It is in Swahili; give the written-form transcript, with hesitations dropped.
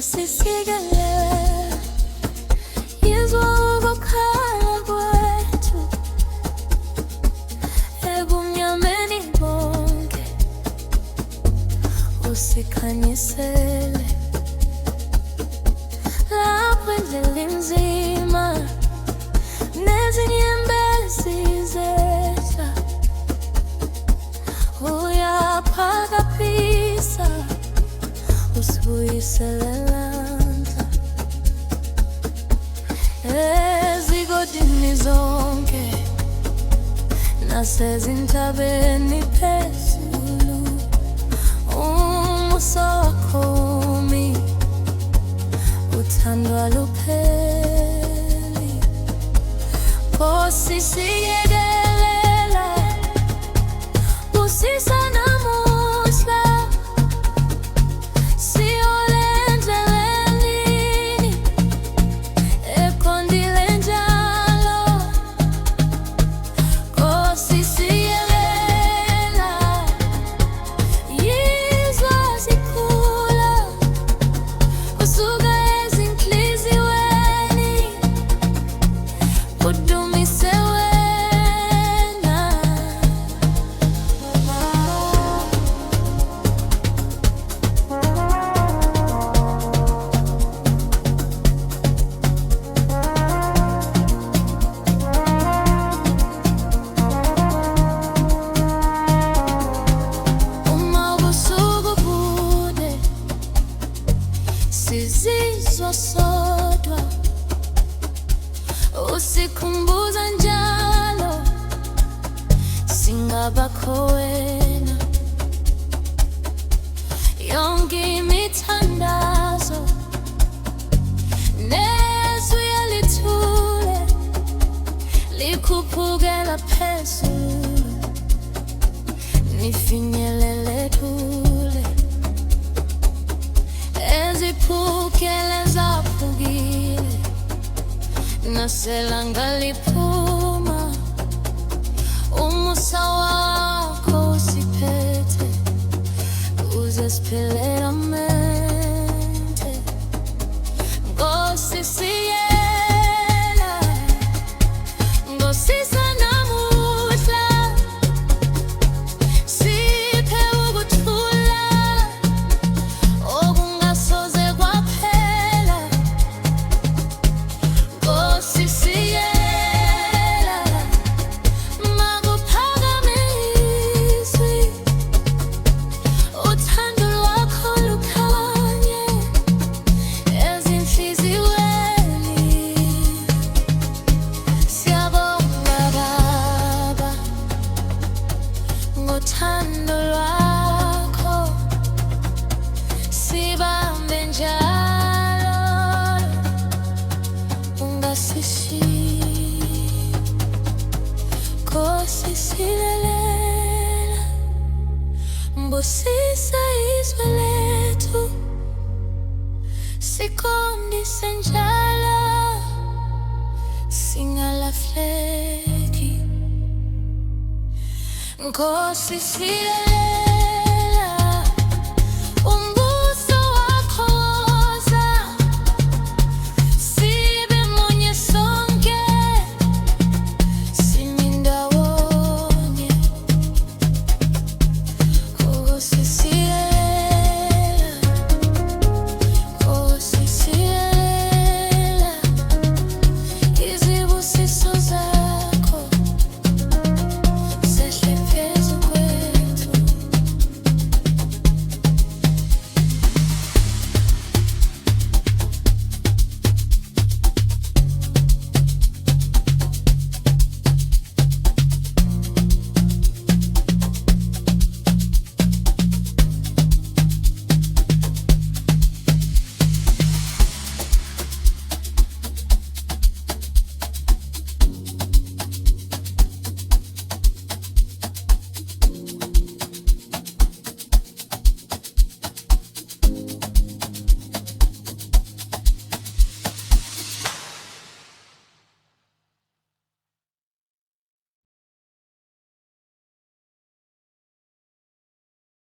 Nkosi Sikelela, yizwa ukukhala kwethu ebumnyameni bonke, usikhanyisele lapho indlela inzima nezinyembezi zehla, uyaphakapisa usibuyisele ezigodini zonke nasezintabeni phezulu, umusa wakho umi, uthandwa lupheli. Nkosi Sikelela, busisa namuhla, sizizwa sodwa, usikhumbuza njalo singabakho wena. Yonke imithandazo nezwi elithule likhuphukela phezulu, nifinyelele kule eziphukele zaphukile, naselanga liphuma, umusa wakho usiphethe, uze siphile amente. Nkosi Sikelela, ngosisa namuhla, siphe ukuthula okungasoze kwaphela. Nkosi Sikelela, makuphakame izwi, uthando lwakho lukhanye ezinhliziyweni. Siyabonga Baba ngothando lwakho, sibambe njalo, ungasishiyi. Nkosi Sikelela, mbusisa izwi lethu, siqondise njalo, singalahleki. Nkosi Sikelela.